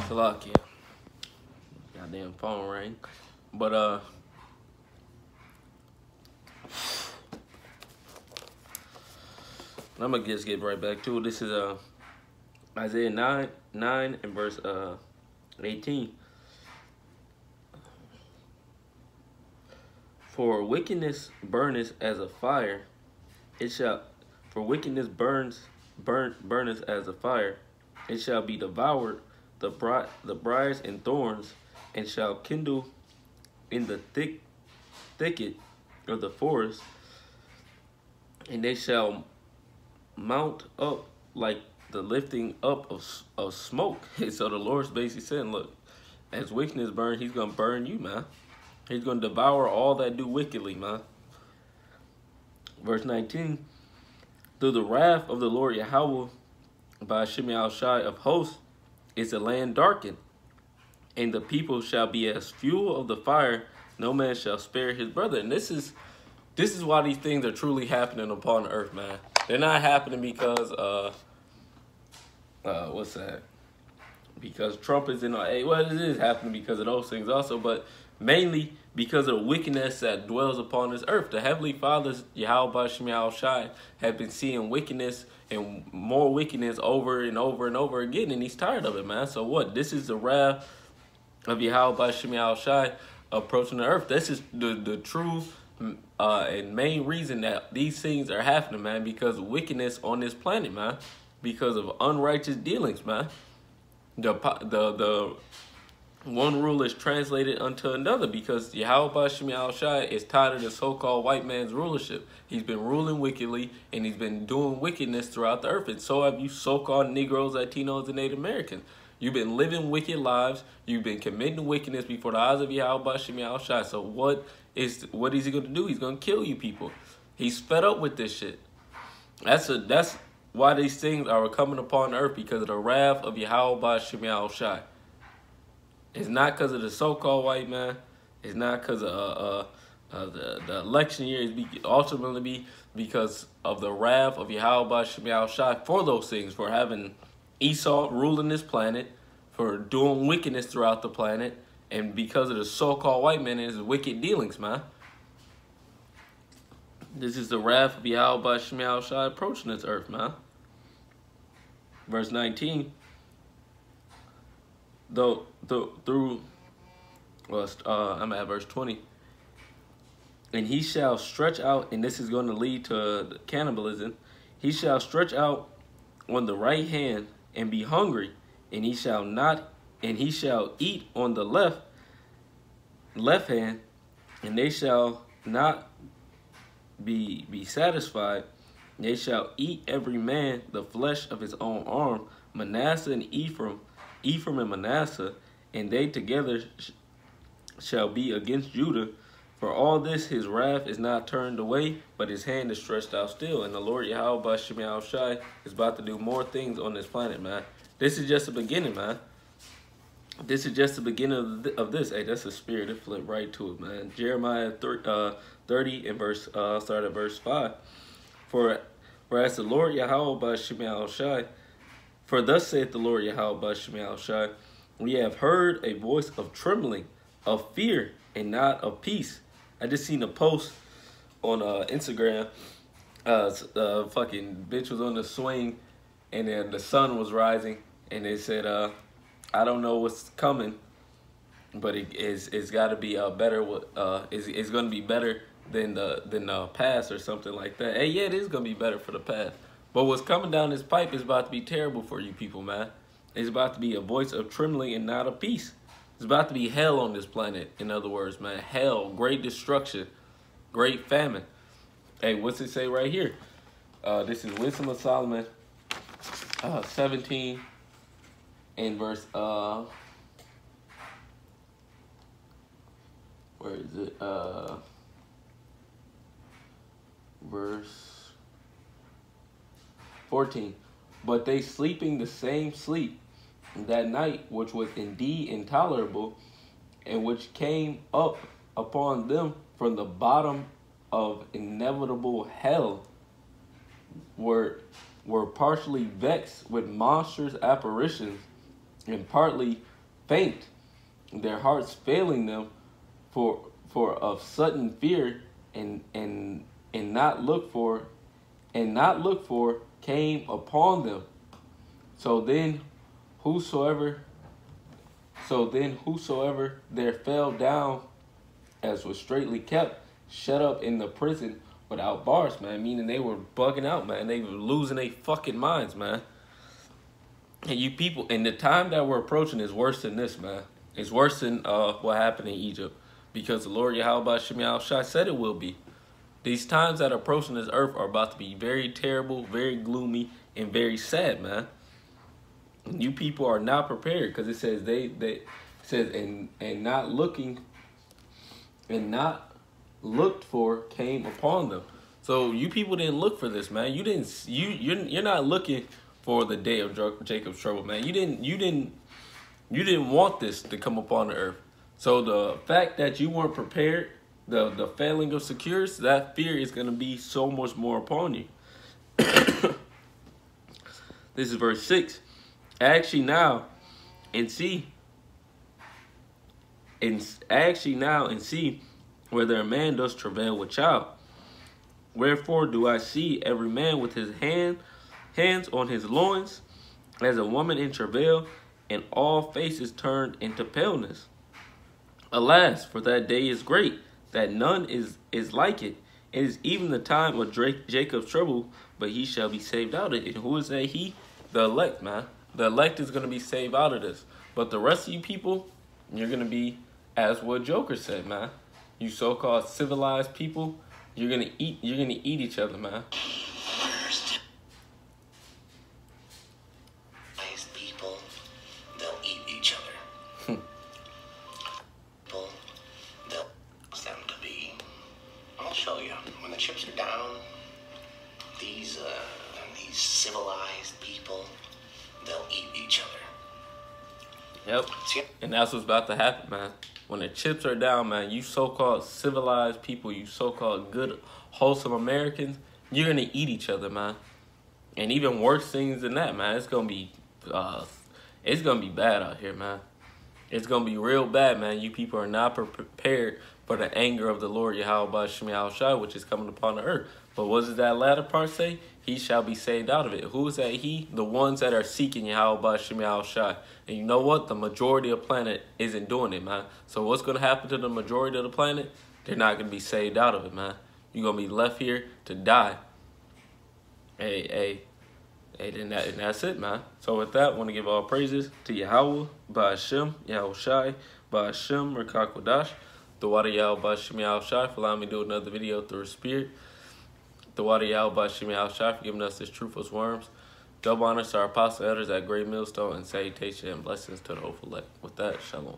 Salakia. Goddamn phone rang. But I'm gonna just get right back to it. This is Isaiah 9 and verse 18. For wickedness burneth as a fire, it shall for wickedness burneth as a fire, it shall be devoured the briars and thorns, and shall kindle in the thicket of the forest, and they shall mount up like the lifting up of smoke. So the Lord's basically saying, look, as wickedness burn, he's gonna burn you, man. He's gonna devour all that do wickedly, man. Verse 19, through the wrath of the Lord Yahweh by Shimei Shai of hosts is the land darkened, and the people shall be as fuel of the fire, no man shall spare his brother. And this is why these things are truly happening upon the earth, man. They're not happening because what's that? Because Trump is in our well, it is happening because of those things also, but mainly because of the wickedness that dwells upon this earth. The Heavenly Fathers, Yahweh Shemel Shai, have been seeing wickedness and more wickedness over and over and over again, and he's tired of it, man. So what? This is the wrath of Yahweh Shemel Shai approaching the earth. This is the true and main reason that these things are happening, man, because of wickedness on this planet, man, because of unrighteous dealings, man. The one rule is translated unto another because Yahweh Shemel Shai is tired of the so-called white man's rulership. He's been ruling wickedly, and he's been doing wickedness throughout the earth. And so have you so-called Negroes, Latinos, and Native Americans. You've been living wicked lives. You've been committing wickedness before the eyes of Yahweh Shemel Shai. So what is he going to do? He's going to kill you people. He's fed up with this shit. That's why these things are coming upon earth, because of the wrath of Yahweh Shemel Shai. It's not because of the so-called white man. It's not because of the election year. It's ultimately because of the wrath of Yahweh Shemel Shai for those things, for having Esau ruling this planet, for doing wickedness throughout the planet, and because of the so-called white man and his wicked dealings, man. This is the wrath of Yahweh Shemel Shai approaching this earth, man. Verse 19. I'm at verse 20. And he shall stretch out, and this is going to lead to cannibalism. He shall stretch out on the right hand and be hungry, and he shall eat on the left hand, and they shall not be satisfied. They shall eat every man the flesh of his own arm. Manasseh and Ephraim and Manasseh, and they together shall be against Judah. For all this his wrath is not turned away, but his hand is stretched out still. And the Lord Yahweh Shemel Shai is about to do more things on this planet, man. This is just the beginning, man. This is just the beginning of this. Hey, that's a spirit. It flipped right to it, man. Jeremiah 30 and start at verse 5. For as the Lord Yahweh Shemel Shai, for thus saith the Lord Yahweh Shemel Shai, we have heard a voice of trembling, of fear, and not of peace. I just seen a post on Instagram. Fucking bitch was on the swing, and then the sun was rising, and they said, I don't know what's coming, but it's got to be better. It's going to be better than the past or something like that. Hey, yeah, it is going to be better for the past. But what's coming down this pipe is about to be terrible for you people, man. It's about to be a voice of trembling and not of peace. It's about to be hell on this planet, in other words, man. Hell, great destruction, great famine. Hey, what's it say right here? This is Wisdom of Solomon 17 and verse, where is it? Verse 14. But they sleeping the same sleep that night, which was indeed intolerable, and which came up upon them from the bottom of inevitable hell, were partially vexed with monstrous apparitions, and partly faint, their hearts failing them for of sudden fear, and not look for came upon them. So then whosoever there fell down, as was straitly kept, shut up in the prison without bars, man. Meaning they were bugging out, man. They were losing their fucking minds, man. And you people, and the time that we're approaching is worse than this, man. It's worse than what happened in Egypt, because the Lord Yahweh Shem Shai said it will be. These times that are approaching this earth are about to be very terrible, very gloomy, and very sad, man. And you people are not prepared, because it says and not looked for came upon them. So you people didn't look for this, man. You're not looking for the day of Jacob's trouble, man. You didn't want this to come upon the earth. So the fact that you weren't prepared, the failing of secures, that fear is going to be so much more upon you. This is verse 6. Ask ye now and see whether a man does travail with child. Wherefore do I see every man with his hands on his loins, as a woman in travail, and all faces turned into paleness. Alas, for that day is great, that none is like it. It is even the time of Jacob's trouble, but he shall be saved out of it. And who is that he? The elect, man. The elect is going to be saved out of this. But the rest of you people, you're going to be, as what Joker said, man. You so-called civilized people, you're going to eat each other, man. Civilized people, they'll eat each other. People, they'll cause them to be. I'll show you. When the chips are down, these civilized people, they'll eat each other. Yep. And that's what's about to happen, man. When the chips are down, man, you so-called civilized people, you so-called good, wholesome Americans, you're going to eat each other, man. And even worse things than that, man. It's going to be bad out here, man. It's going to be real bad, man. You people are not prepared for the anger of the Lord Yahweh Shem Shai, which is coming upon the earth. But what does that latter part say? He shall be saved out of it. Who is that he? The ones that are seeking Yahweh Shem Shai. And you know what? The majority of the planet isn't doing it, man. So what's going to happen to the majority of the planet? They're not going to be saved out of it, man. You're going to be left here to die. Hey, and that's it, man. So with that, I want to give all praises to Yahweh, Ba'ashem, Yahweh Shai, Ba'ashem, Rekakodash, the water Yahweh Ba'ashem Yahweh Shai, for allowing me to do another video through His Spirit. The water Yahweh Ba'ashem Yahweh Shai for giving us this truthful worms. Double honors to our apostle elders at Great Millstone, and salutation and blessings to the whole elect. With that, shalom.